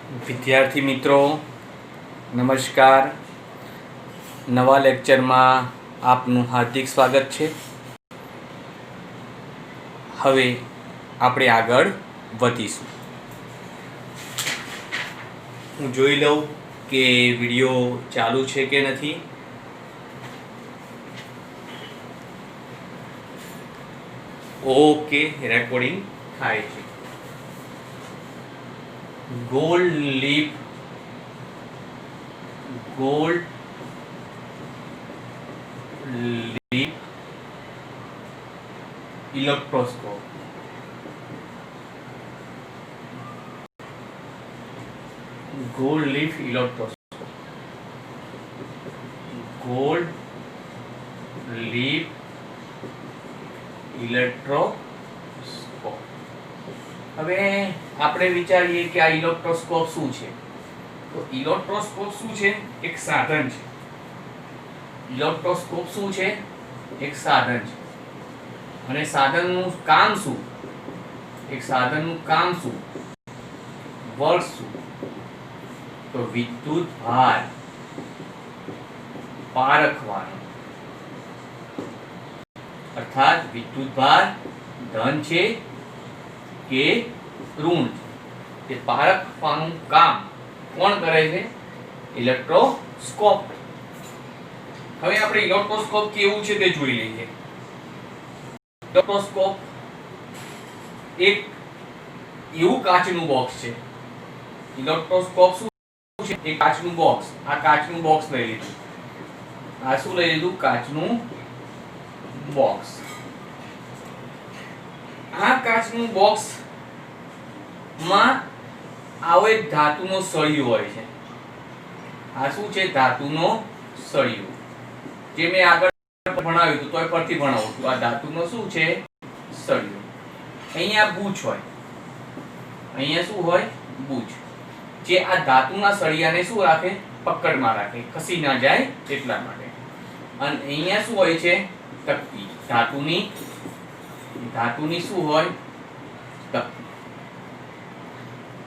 વિદ્યાર્થી મિત્રો નમસ્કાર. નવા લેક્ચરમાં આપનું હાર્દિક સ્વાગત છે. હવે આપણે આગળ વધીશું. હું જોઈ લઉં કે વિડિયો ચાલુ છે કે નથી. ઓકે, રેકોર્ડિંગ થાય છે. Gold leaf electroscope gold leaf electroscope હવે આપણે વિચારીએ કે આ ઇલેક્ટ્રોસ્કોપ શું છે. તો ઇલેક્ટ્રોસ્કોપ શું છે? એક સાધન છે. ઇલેક્ટ્રોસ્કોપ શું છે? એક સાધન છે. અને સાધનનું કામ શું? એક સાધનનું કામ શું? વર્ક શું? તો વિદ્યુત ભાર પારખવાનો, અર્થાત વિદ્યુત ભાર ધન છે કે ઋણ છે તે પારખવાનું કામ કોણ કરે છે? ઇલેક્ટ્રોસ્કોપ. હવે આપણે ઇલેક્ટ્રોસ્કોપ કેવું છે તે જોઈ લઈએ. ઇલેક્ટ્રોસ્કોપ એક એવું કાચનું બોક્સ છે. ઇલેક્ટ્રોસ્કોપ શું છે? એક કાચનું બોક્સ. આ કાચનું બોક્સ લઈ લીધું. આ શું લઈ લીધું? કાચનું બોક્સ. આ કાચનું બોક્સ માં આવો એક ધાતુનો સળિયો હોય છે. આ શું છે? ધાતુનો સળિયો. જે મેં આગળ ભણાવ્યું હતું તોય પરથી ભણાવું છું. આ ધાતુનો શું છે? સળિયો. અહીંયા બૂચ હોય. અહીંયા શું હોય? બૂચ. જે આ ધાતુના સળિયાને શું રાખે? પકડમાં રાખે, ખસી ના જાય એટલા માટે. અને અહીંયા શું હોય છે? તકતી. ધાતુની શું હોય? તકતી.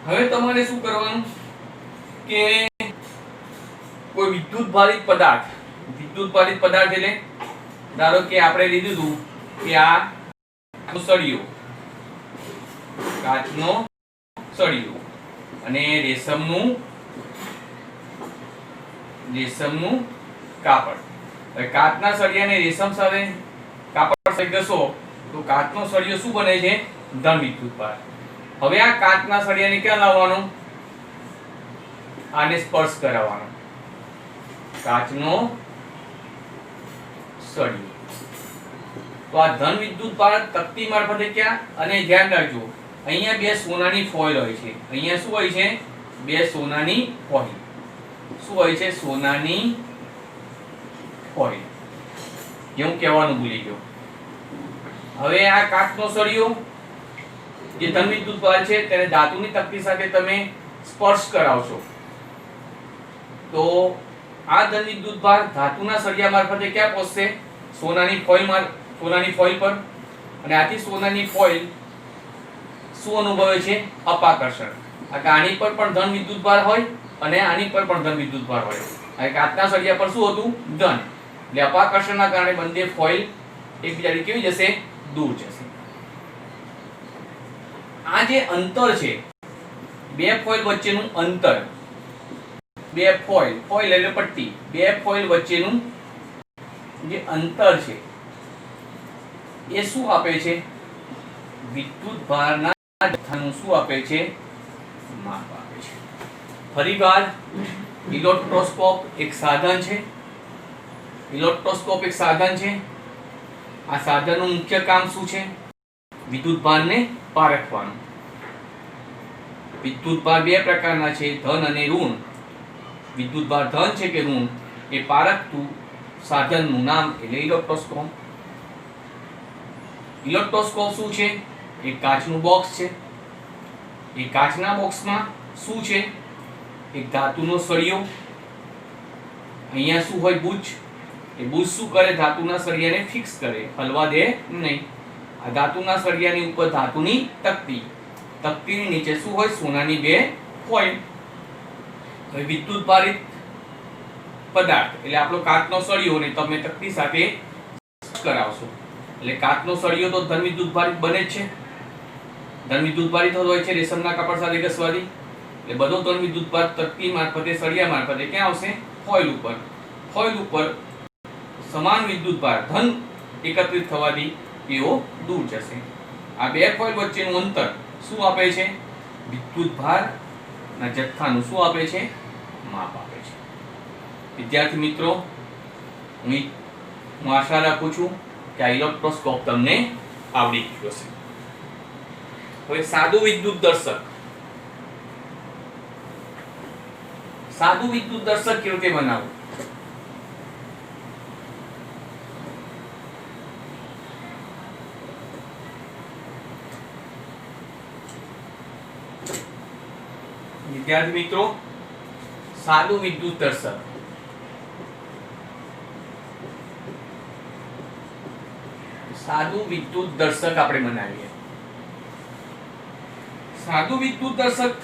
હવે તમારે શું કરવાનું કે કોઈ વિદ્યુત ભારિત પદાર્થ એટલે ધારો કે આપણે લીધું હતું કે આ કાચનો સળિયો અને રેશમનું કાપડ. હવે કાચના સળિયાને રેશમ સાથે કાપડ સાથે ઘસો તો કાચનો સળિયો શું બને છે? ધન વિદ્યુત ભાર. હવે આ કાચના સળિયાને ક્યાં લાવવાનો? આને સ્પર્શ કરાવવાનો. કાચનો સળિયો. તો આ ધન વિદ્યુત ભાર તકતી મારફતે ક્યાં? અને ધ્યાન રાખજો, અહીંયા બે સોનાની ફોઇલ હોય છે. અહીંયા શું હોય છે? બે સોનાની ફોઇલ. શું હોય છે? સોનાની ફોઇલ. જે હું કહેવાનું ભૂલી ગયો. હવે આ કાચનો સળિયો જે ધન વિદ્યુત ભાર છે તેને ધાતુની તકતી સાથે તમે સ્પર્શ કરાવશો તો આ ધન વિદ્યુત ભાર ધાતુના સળિયા મારફતે ક્યાં પહોંચશે? સોનાની ફોઇલ પર. અને આથી સોનાની ફોઇલ શું અનુભવે છે? અપાકર્ષણ. આની પર પણ ધન વિદ્યુત ભાર હોય અને આની પર પણ ધન વિદ્યુત ભાર હોય. આ કાચના સળિયા પર શું હતું? ધન. એટલે અપાકર્ષણના કારણે બંને ફોઇલ એકબીજાથી કેવી જશે? દૂર જશે. આ જે અંતર છે બે ફોઇલ વચ્ચેનું અંતર, બે ફોઇલ એટલે પટ્ટી, બે ફોઇલ વચ્ચેનું જે અંતર છે એ શું આપે છે? વિદ્યુત ભારના જથ્થાનું શું આપે છે? માપ આપે છે. ફરીવાર ઇલેક્ટ્રોસ્કોપ એક સાધન છે. આ સાધનનું મુખ્ય કામ શું છે? વિદ્યુત ભારને પારખવાનું. વિદ્યુત ભાર બે પ્રકારના છે, ધન અને ઋણ. વિદ્યુત ભાર ધન છે કે ઋણ એ પારખતું સાધનનું નામ એટલે ઇલેક્ટ્રોસ્કોપ. ઇલેક્ટ્રોસ્કોપ શું છે? એક કાચનું બોક્સ છે. એ કાચના બોક્સમાં શું છે? એક ધાતુનો સળિયો. અહીંયા શું હોય? બૂચ. એ બૂચ શું કરે? ધાતુના સળિયાને ફિક્સ કરે, હલવા દે નહીં. આ ધાતુના સળિયાની ઉપર ધાતુની તકતી, તકતીની નીચે શું હોય? સોનાની બે ફોઇલ. હવે વિદ્યુત ભારિત પદાર્થ એટલે આપણો કાચનો સળિયો ને તમે તકતી સાથે કરાવશો એટલે કાચનો સળિયો તો ધન વિદ્યુત ભારિત બને જ છે. ધન વિદ્યુત ભારિત હોય છે રેશમના કાપડ સાથે ઘસવાથી. એટલે બધો ધન વિદ્યુત ભાર તકતી મારફતે સળિયા મારફતે ક્યાં આવશે? ફોઇલ ઉપર. ફોઇલ ઉપર સમાન વિદ્યુત ભાર ધન એકત્રિત થવાથી તેઓ દૂર જશે. આ બે ફોઇલ વચ્ચેનું અંતર શું આપે છે? વિદ્યુત ભાર ના જથ્થાનું શું આપે છે? માપ આપે છે. વિદ્યાર્થી મિત્રો, હું આશા રાખું છું કે આ ઇલેક્ટ્રોસ્કોપ તમને આવડી ગયું હશે. હવે સાદું વિદ્યુત દર્શક. સાદું વિદ્યુત દર્શક કેવી રીતે બનાવવું? વિદ્યાર્થી મિત્રો, સાદું વિદ્યુત દર્શક આપણે બનાવીએ. સાદું વિદ્યુત દર્શક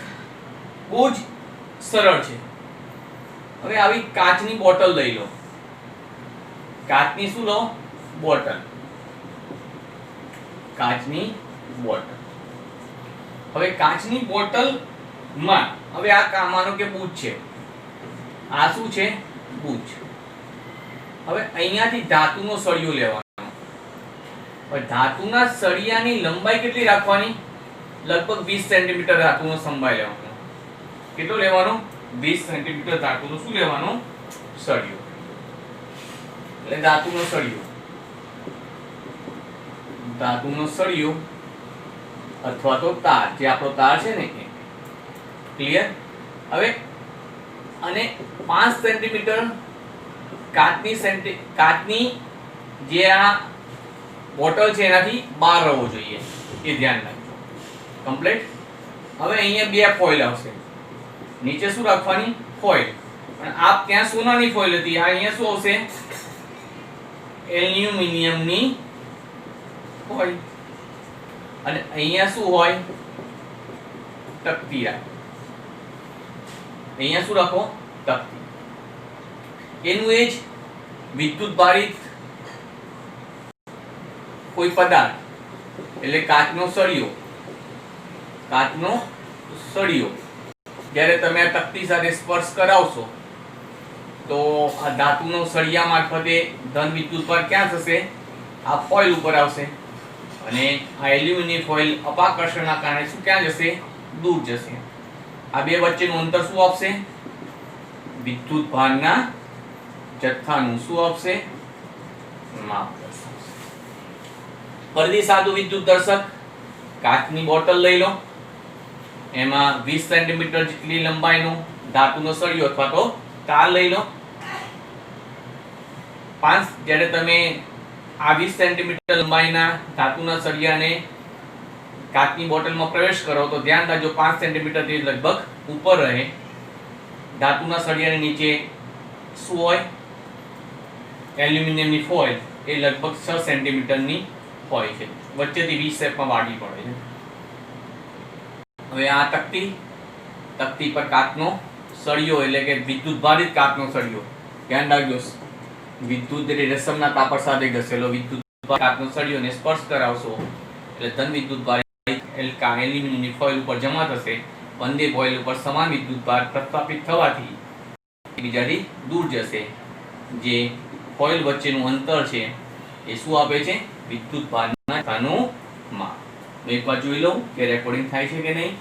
બહુ જ સરળ છે. હવે આવી કાચની બોટલ લઈ લો. કાચની શું લો? બોટલ. કાચની બોટલ. હવે કાચની બોટલ માં હવે આ માનો કે બૂચ છે. આ શું છે? બૂચ. હવે અહીંયાથી ધાતુનો સળિયો લેવાનો. હવે ધાતુના સળિયાની લંબાઈ કેટલી રાખવાની? લગભગ 20 સેન્ટીમીટર ધાતુનો સંભાઈ લેવાનો. કેટલો લેવાનો? 20 સેન્ટીમીટર ધાતુનો શું લેવાનો? સળિયો. એટલે ધાતુનો સળિયો. ધાતુનો સળિયો અથવા તો તાર, જે આપણો તાર છે ને એ. ક્લિયર? હવે અને 5 સેન્ટીમીટર કાચની જે આ બોટલ છે એનાથી બહાર રહેવો જોઈએ, એ ધ્યાન રાખજો. કમ્પ્લીટ. હવે અહીંયા બે ફોઇલ આવશે. નીચે શું રાખવાની? ફોઇલ. પણ આ ત્યાં સોનાની ફોઇલ હતી, આ અહીંયા શું આવશે? એલ્યુમિનિયમની ફોઇલ. અને અહીંયા શું હોય? તકતી રાખો. અહીંયા શું રાખો? તકતી. એનું એ જ વિદ્યુત ભારિત કોઈ પદાર્થ એટલે કાચનો સળિયો. કાચનો સળિયો જ્યારે તમે આ તકતી સાથે સ્પર્શ કરાવશો તો આ ધાતુનો સળિયા મારફતે ધન વિદ્યુત ભાર ક્યાં થશે? આ ફોઇલ ઉપર આવશે. અને આ એલ્યુમિનિયમ ફોઇલ અપાકર્ષણના કારણે શું ક્યાં જશે? દૂર જશે. આ બે વચ્ચેનું અંતર શું આપશે? વિદ્યુત ભારના જથ્થાનું શું આપશે? માપ દર્શાવશે. ફરીથી સાદું વિદ્યુત દર્શક. કાચની બોટલ લઈ લો. એમાં 20 સેન્ટીમીટર જેટલી લંબાઈનો ધાતુનો સળિયો અથવા તો તાર લઈ લો. જ્યારે તમે આ 20 સેન્ટીમીટર લંબાઈના ધાતુના સળિયાને કાચની બોટલમાં પ્રવેશ કરો તો ધ્યાન રાખજો 5 સેન્ટીમીટર થી લગભગ ઉપર રહે. ધાતુના સળિયાની નીચે શું હોય? એલ્યુમિનિયમની ફોઇલ. એ લગભગ 6 સેન્ટીમીટરની હોય છે. વચ્ચેથી વી શેપમાં વાળવી પડે છે. હવે આ તકતી પર કાચનો સળિયો એટલે કે વિદ્યુત ભારિત કાચનો સળિયો. ધ્યાન રાખજો, વિદ્યુત રેશમના કાપડ સાથે ઘસેલો વિદ્યુત કાચનો સળિયોને સ્પર્શ કરાવશો એટલે ધન વિદ્યુત ભાર એલ્યુમિનિયમની ફોઇલ ઉપર જમા થશે. બંને ફોઇલ ઉપર સમાન વિદ્યુત ભાર પ્રસ્થાપિત થવાથી એકબીજાથી દૂર જશે. જે ફોઇલ વચ્ચેનું અંતર છે એ શું આપે છે? વિદ્યુત ભારના માપ. એકવાર જોઈ લઉં કે રેકોર્ડિંગ થાય છે કે નહીં.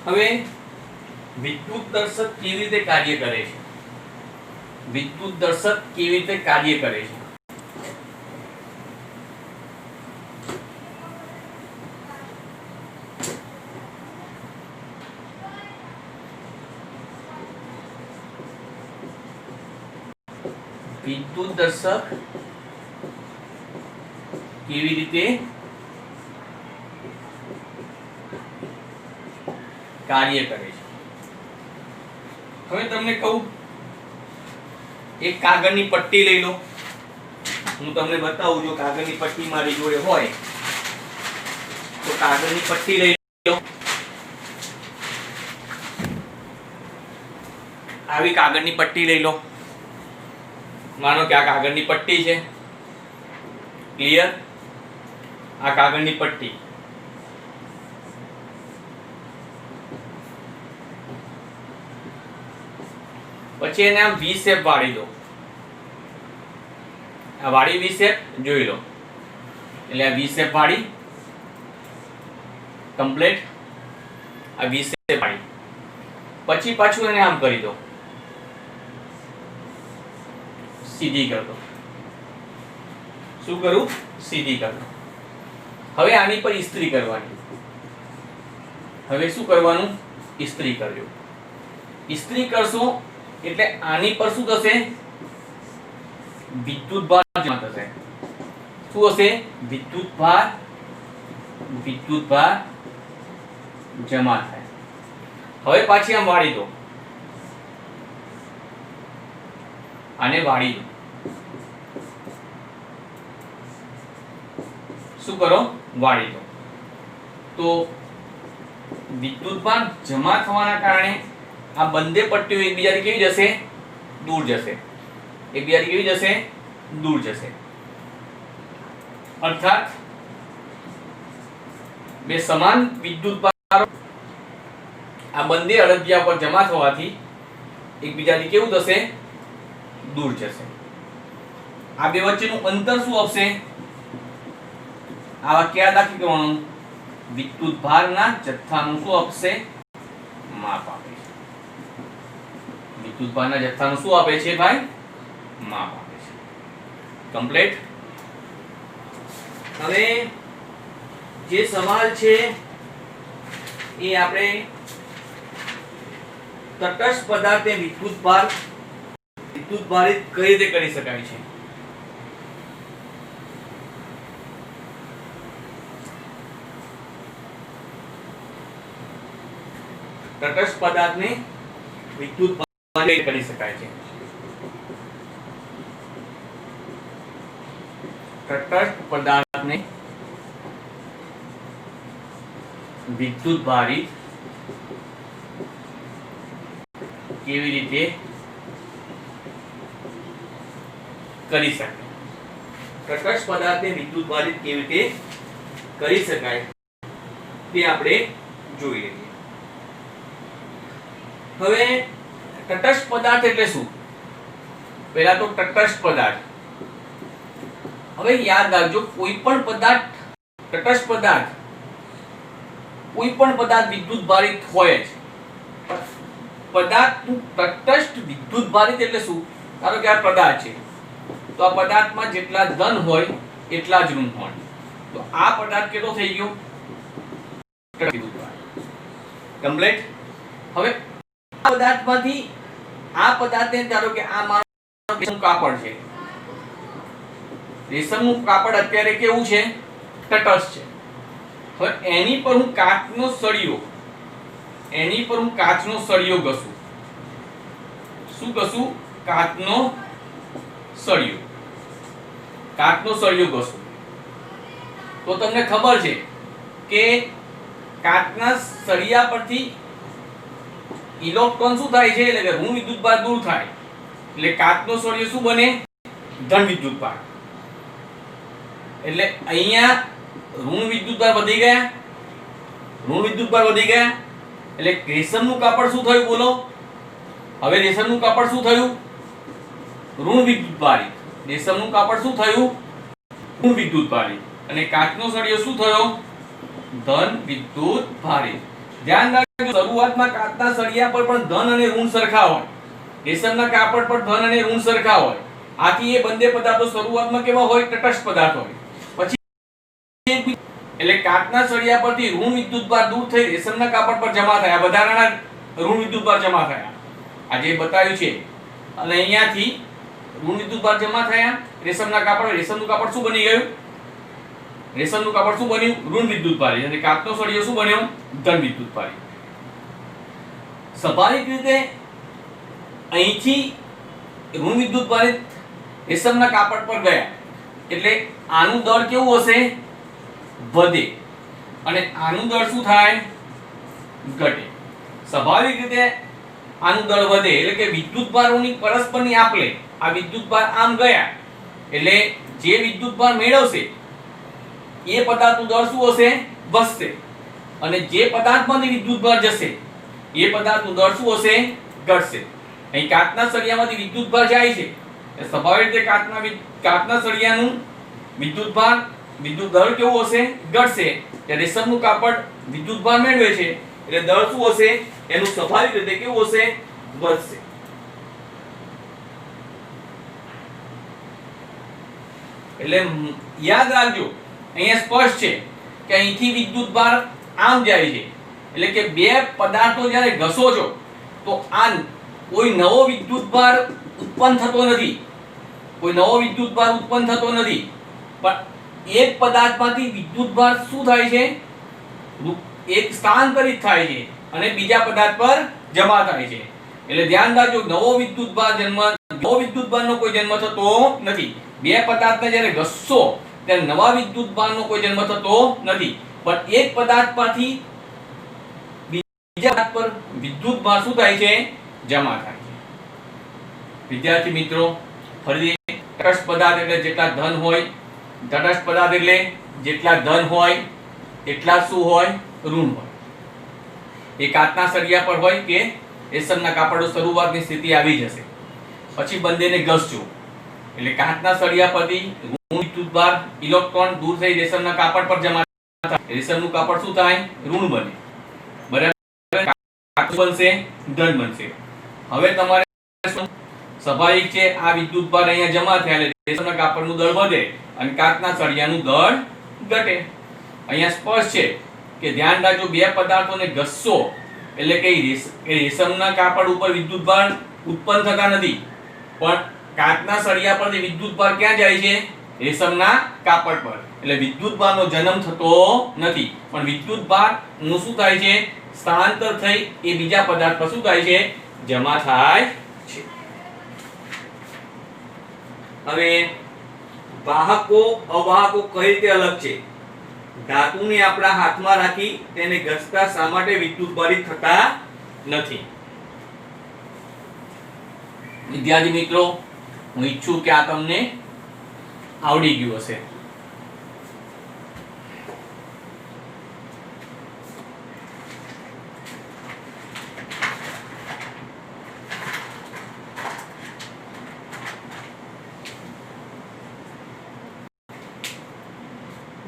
હવે વિદ્યુત દર્શક કેવી રીતે કાર્ય કરે છે? વિદ્યુત દર્શક કેવી રીતે કાર્ય કરે છે? વિદ્યુત દર્શક કેવી રીતે કાર્ય કરે છે? હવે તમને કહું, એક કાગળની પટ્ટી લઈ લો. હું તમને બતાવું, જો કાગળની પટ્ટી મારી જોડે હોય કાગળની પટ્ટી લઈ લો, આવી કાગળની પટ્ટી લઈ લો. માનો કે આ કાગળની પટ્ટી છે, ક્લિયર? આ કાગળની પટ્ટી. પછી એને આમ વી શેપ વાળી દો. આ વાળી વી શેપ જોઈ લો. એટલે આ વી શેપ વાળી કમ્પ્લીટ. આ વી શેપ વાળી પછી પાછું એને આમ કરી દો, સીધી કર દો. શું કરું? સીધી કર દો. હવે આની પર ઇસ્ત્રી કરવાની. હવે શું કરવાનું? ઇસ્ત્રી કરજો. ઇસ્ત્રી કરશો એટલે આની પર શું થશે? વિદ્યુતભાર જમા થશે. શું હશે? વિદ્યુતભાર જમા થાય. હવે પાછી આમ વાળી દો. આને વાળી દો. શું કરો? વાળી દો. તો વિદ્યુતભાર જમા થવાના કારણે આ બંને પટ્ટીઓ એકબીજાથી કેવી જશે? દૂર જશે. એકબીજાથી કેવી જશે? દૂર જશે. અર્થાત બે સમાન વિદ્યુતભારો આ બંને અળસિયા પર જમા થવાથી એકબીજાથી કેવું થશે? દૂર જશે. આ બે વચ્ચેનું અંતર શું આપશે? આ વાક્ય યાદ રાખી દેવાનું. વિદ્યુતભારના જથ્થાનું શું આપશે? માપ આપે છે. વિદ્યુતભારના જથ્થાનું શું આપે છે ભાઈ? માપ આપે છે. કમ્પ્લીટ. હવે જે સવાલ છે એ આપણે તટસ્થ પદાર્થને વિદ્યુતભારિત કઈ રીતે કરી શકાય છે? તટસ્થ પદાર્થને વિદ્યુતભારિત કરી શકાય છે. તટસ્થ પદાર્થને વિદ્યુતભારિત કેવી રીતે કરી શકાય? તટસ્થ પદાર્થને વિદ્યુતભારિત કેવી રીતે કરી શકાય તે આપણે જોઈ લઈએ. હવે તટસ્થ પદાર્થ એટલે શું? પહેલા તો તટસ્થ પદાર્થ. હવે યાદ રાખજો, કોઈ પણ પદાર્થ, તટસ્થ પદાર્થ, કોઈ પણ પદાર્થ વિદ્યુતભારિત હોય જ. પદાર્થનું તટસ્થ વિદ્યુતભારિત એટલે શું? ધારો કે આ પદાર્થ છે, તો આ પદાર્થમાં જેટલા ધન હોય એટલા જ ઋણ હોય. તો આ પદાર્થ કેટલો થઈ ગયો? કમ્પ્લીટ. હવે આ પદાર્થમાંથી આ પદાર્થને ધારો કે આ માનો કાપડ છે. રેશમનું કાપડ અત્યારે કેવું છે? તટસ્થ છે. હવે એની પર હું કાચનો સળિયો ઘસું. શું ઘસું? કાચનો સળિયો ઘસું. તો તમને ખબર છે કે કાચના સળિયા પરથી ઇલેક્ટ્રોન શું થાય છે? એટલે કે ઋણ વિદ્યુતભાર દૂર થાય. એટલે કાચનો સળિયો શું બને? ધન વિદ્યુતભાર. એટલે અહીંયા ઋણ વિદ્યુતભાર વધી ગયા. એટલે રેશમનું કાપડ શું થયું? બોલો. હવે રેશમનું કાપડ શું થયું? ઋણ વિદ્યુતભારિત. રેશમનું કાપડ શું થયું? ઋણ વિદ્યુતભારિત. અને કાચનો સળિયો શું થયો? ધન વિદ્યુતભારિત. ધ્યાન રાખજો, શરૂઆતમાં કાચના સળિયા પર પણ ધન અને ઋણ સરખા હોય. રેશમના કાપડ પર ધન અને ઋણ સરખા હોય. આથી એ બંને પદાર્થો શરૂઆતમાં કેવા હોય? તટસ્થ પદાર્થ હોય. પછી એટલે કાચના સળિયા પરથી ઋણ વિદ્યુતભાર દૂર થઈ રેશમના કાપડ પર જમા થયા. વધારાના ઋણ વિદ્યુતભાર જમા થયા. આ જે બતાવ્યું છે. અને અહીંયાથી ઋણ વિદ્યુતભાર જમા થયા રેશમના કાપડ. રેશમનું કાપડ શું બની ગયું? રેશમનું કાપડ શું બન્યું? ઋણ વિદ્યુતભારિત. અને કાચનો સળિયો શું બન્યો? ધન વિદ્યુતભારિત. સ્વાભાવિક રીતે અહીંથી ઋણ વિદ્યુતભારિત રેશમના કાપડ પર ગયા એટલે આનું દળ કેવું હશે? વધે. અને આનું દળ શું થાય? ઘટે. સ્વાભાવિક રીતે આનું દળ વધે એટલે કે વિદ્યુત ભારોની પરસ્પરની આપલે આ વિદ્યુત ભાર આમ ગયા એટલે જે વિદ્યુત ભાર મેળવશે એ પદાર્થનું દળ શું હશે? વધશે. અને જે પદાર્થમાંથી વિદ્યુત ભાર જશે એ પદાર્થનું દળ શું હશે? ઘટશે. અહીં કાચના સળિયામાંથી વિદ્યુત ભાર જાય છે એટલે સ્વાભાવિક રીતે કાચના સળિયાનું વિદ્યુત દળ કેવું હશે? ઘટશે. ત્યારે રેશમનું કાપડ વિદ્યુત ભાર મેળવે છે એટલે દળ શું હશે? એનું સ્વાભાવિક રીતે કેવું હશે? વધશે. એટલે યાદ રાખજો અહીંયા સ્પષ્ટ છે કે અહીંથી વિદ્યુત ભાર આમ જાય છે એટલે કે બે પદાર્થો જ્યારે ઘસો છો તો આ કોઈ નવો વિદ્યુત ભાર ઉત્પન્ન થતો નથી. પણ એક પદાર્થમાંથી વિદ્યુત ભાર શું થાય છે? એક સ્થાનાંતરિત થાય છે અને બીજા પદાર્થ પર જમા થાય છે. એટલે ધ્યાન રાખજો નવો વિદ્યુત ભારનો કોઈ જન્મ થતો નથી. બે પદાર્થને જ્યારે ઘસશો ત્યારે નવા વિદ્યુત ભારનો કોઈ જન્મ થતો નથી. પણ એક પદાર્થમાંથી બીજા પદાર્થ પર વિદ્યુત ભાર શું થાય છે? જમા થાય છે. વિદ્યાર્થી મિત્રો ફરી તટસ્થ પદાર્થ એટલે જેટલા ધન હોય, તટસ્થ પદાર્થ એટલે જેટલા ધન હોય એટલા શું હોય? ઋણ હોય. એ કાચના સળિયા પર હોય કે રેશમના કાપડો શરૂઆતની સ્થિતિ આવી જશે. પછી બંનેને ઘસજો એટલે કાચના સળિયા પરથી ઋણ વિદ્યુતભાર ઇલેક્ટ્રોન દૂર થઈ રેશમના કાપડ પર જમા થાય. રેશમનું કાપડ શું થાય? ઋણ બને. બરાબર. કાચું બનશે, ધન બનશે. હવે તમારે સ્વાભાવિક છે આ વિદ્યુતભાર અહીંયા જમા થયા એટલે રેશમના કાપડનું દળ વધે અને કાચના સળિયાનું દળ ઘટે. અહીંયા સ્પષ્ટ છે કે ધ્યાન રાખજો બે પદાર્થોને ઘસશો એટલે કે રેશમના કાપડ ઉપર વિદ્યુતભાર ઉત્પન્ન થતા નથી પણ કાચના સળિયા પરથી વિદ્યુતભાર ક્યાં જાય છે? રેશમના કાપડ પર. એટલે વિદ્યુતભારનો જન્મ થતો નથી પણ વિદ્યુતભારનું શું થાય છે? સ્થાનાંતર થઈ એ બીજા પદાર્થ પર શું થાય છે? જમા થાય છે. હવે વાહકો અવાહકો કઈ રીતે અલગ છે? ધાતુને આપણા હાથમાં રાખી તેને ઘસતા શા માટે વિદ્યુતભારિત થતા નથી? વિદ્યાર્થી મિત્રો હું ઈચ્છું કે આ તમને આવડી ગયું હશે.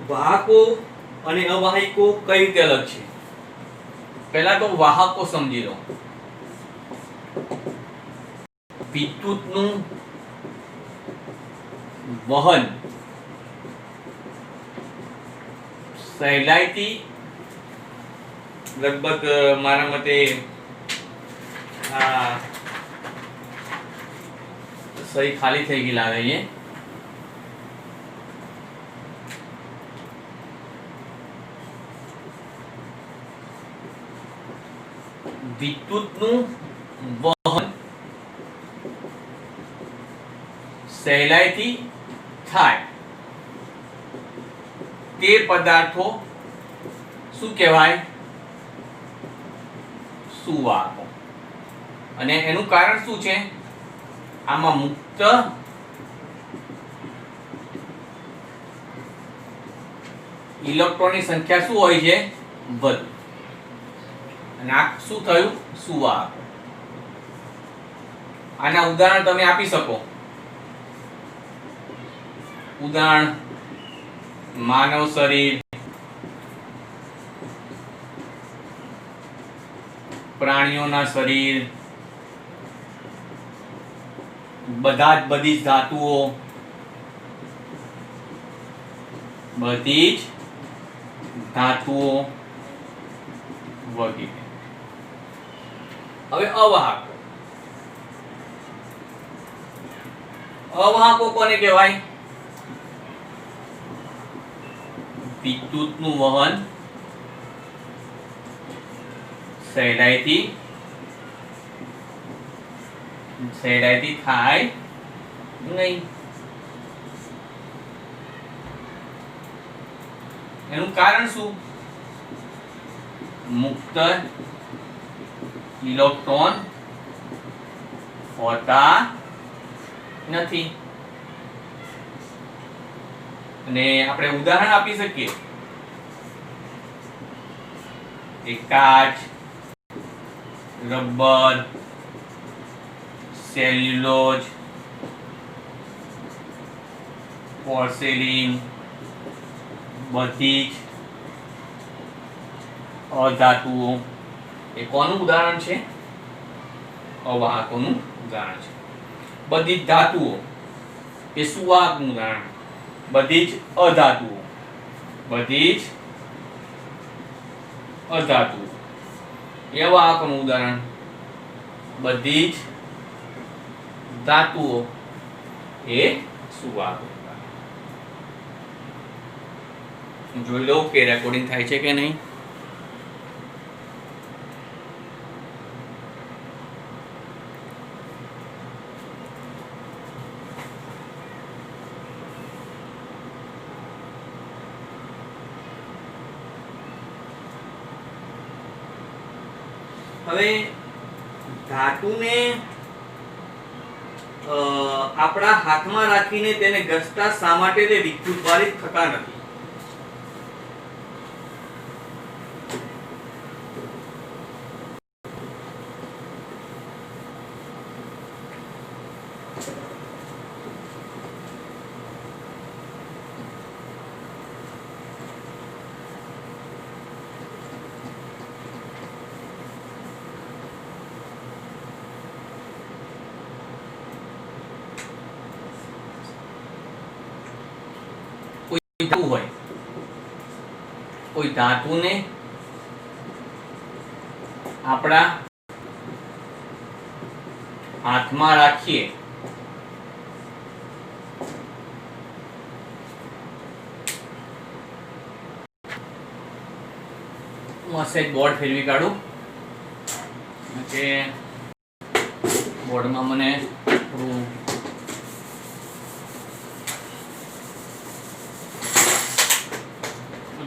વાહકો અને અવાહકો કઈ રીતે અલગ છે? પહેલા તો વાહકો સમજી લો. વિદ્યુતનું વહન સહેલાઈથી લગભગ મારા મતે સહી ખાલી થઈ ગઈ લાગે છે. વિદ્યુતનું વહન સહેલાઈથી થાય તે પદાર્થો શું કહેવાય? સુવાહકો. અને એનું કારણ શું છે? આમાં મુક્ત ઇલેક્ટ્રોનની સંખ્યા શું હોય છે? વધુ. અને આ શું થયું? સુવાહકો. આના ઉદાહરણ તમે આપી શકો. ઉદાહરણ માનવ શરીર, પ્રાણીઓના શરીર, બધી જ ધાતુઓ, વગેરે. હવે અવાહકો. અવાહકો કોને કહેવાય? વિદ્યુતનું વહન સહેલાઈથી થાય નહીં. એનું કારણ શું? મુક્ત ઇલેક્ટ્રોન હોતા નથી. અને આપણે ઉદાહરણ આપી શકીએ કે કાચ, રબર, સેલ્યુલોઝ, પોર્સેલિન બધી જ અધાતુઓ એ કોનું ઉદાહરણ છે? અવાહકોનું ઉદાહરણ છે. બધી જ ધાતુઓ એ સુવાહકનું ઉદાહરણ. બધી જ અધાતુઓ, બધી જ અધાતુઓ એ અવાહકોનું ઉદાહરણ. બધી જ ધાતુઓ એ સુવાહકો. જોઈ લો કે રેકોર્ડિંગ થાય છે કે નહીં. હવે ધાતુને આપણા હાથમાં રાખીને તેને ઘસતા શા માટે તે વિદ્યુતભારિત થતા નથી? હોય કોઈ ધાતુને આપણા હાથમાં રાખીએ હું આ સેટ બોર્ડ ફેરવી કાઢું કે બોર્ડમાં મને થોડું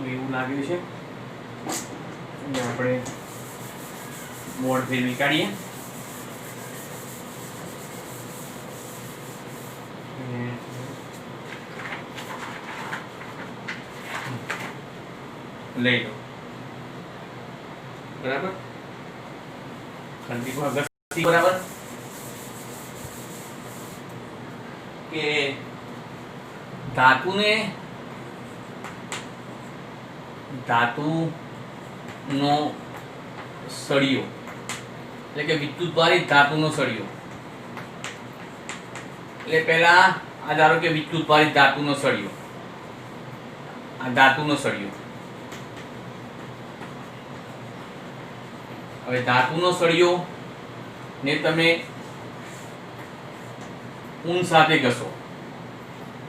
એવું લાગ્યું છે. આપણે બોર્ડ ફેરવી કાઢીએ. લઈ લો બરાબર. બરાબર કે ધાતુને ધાતુનો સળિયો એટલે કે વિદ્યુતભારિત ધાતુનો સળિયો. એટલે પહેલા આ ધારો કે વિદ્યુતભારિત ધાતુનો સળિયો, આ ધાતુનો સળિયો. હવે ધાતુનો સળિયો ને તમે ઊન સાથે ઘસો,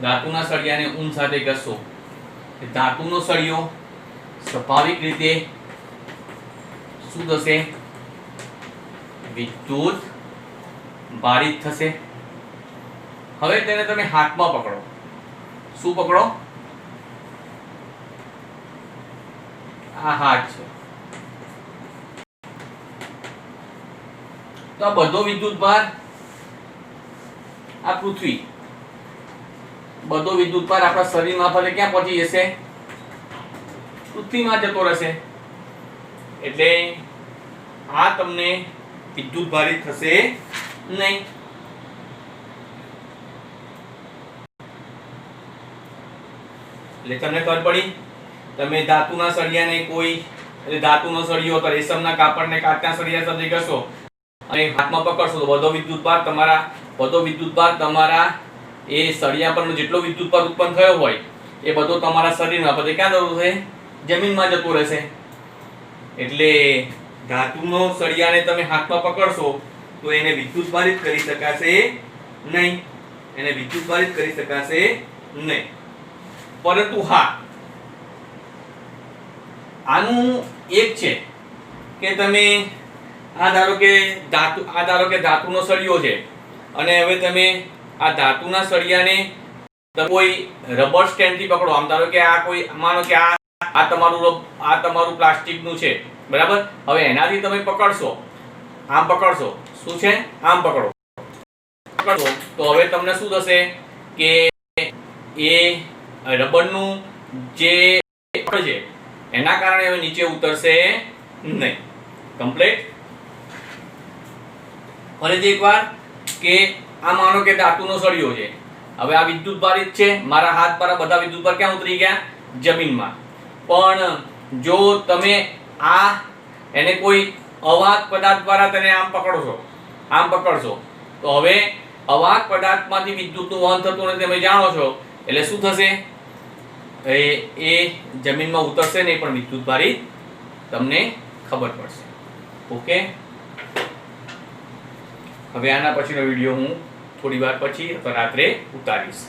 ધાતુના સળિયાને ઊન સાથે ઘસો, ધાતુનો સળિયો સ્વાભાવિક રીતે શું થશે? વિદ્યુત ભારિત થશે. હવે તેને તમે હાથમાં પકડો. શું પકડો? આ હાથ છે. તો આ બધો વિદ્યુત ભાર, આ પૃથ્વી, બધો વિદ્યુત ભાર આપણા શરીર મારફતે ક્યાં પહોંચી જશે? પૃથ્વીમાં જતો રહેશે. એટલે આ તમને વિદ્યુત ભારિત થશે નહીં. એટલે તમને ખબર પડી. તમે ધાતુના સળિયાને કોઈ એટલે ધાતુનો સળિયો તો રેશમના કાપડને કાચના સળિયા સાથે ઘસો અને હાથમાં પકડશો તો બધો વિદ્યુત ભાર તમારા એ સળિયા પરનો જેટલો વિદ્યુત ભાર ઉત્પન્ન થયો હોય એ બધો તમારા શરીરમાં બધે ક્યાં જતો રહેશે? જમીનમાં જતો રહેશે. એટલે ધાતુનો સળિયાને તમે હાથમાં પકડશો તો એને વિદ્યુત ભારિત કરી શકાશે નહીં. એને વિદ્યુત ભારિત કરી શકાશે નહીં. પરંતુ હા, આનું એક છે કે તમે આ ધારો કે ધાતુનો સળિયો છે અને હવે તમે આ ધાતુના સળિયાને કોઈ રબર સ્ટેન્ડ થી પકડો. આમ ધારો કે આ કોઈ માનો કે આ તમારું પ્લાસ્ટિકનું છે બરાબર. હવે એનાથી તમે પકડશો, આમ પકડશો, શું છે આમ પકડો, તો હવે તમને શું થશે કે એ રબરનું જે છે એના કારણે હવે નીચે ઉતરશે નહીં. કમ્પ્લીટ. ફરીથી એકવાર કે આ માનો કે ધાતુનો સળિયો છે. હવે આ વિદ્યુત ભારિત છે, મારા હાથ પર બધા વિદ્યુત ભાર ક્યાં ઉતરી ગયા? જમીનમાં. પણ જો તમે આ એને કોઈ અવાહક પદાર્થ દ્વારા તેને આમ પકડશો, આમ પકડશો, તો હવે અવાહક પદાર્થમાંથી વિદ્યુતનું વહન થતું નથી, તમે જાણો છો. એટલે શું થશે? એ જમીનમાં ઉતરશે નહીં, પણ વિદ્યુત ભારિત તમને ખબર પડશે. ઓકે. હવે આના પછીનો વિડીયો હું થોડી વાર પછી અથવા રાત્રે ઉતારીશ.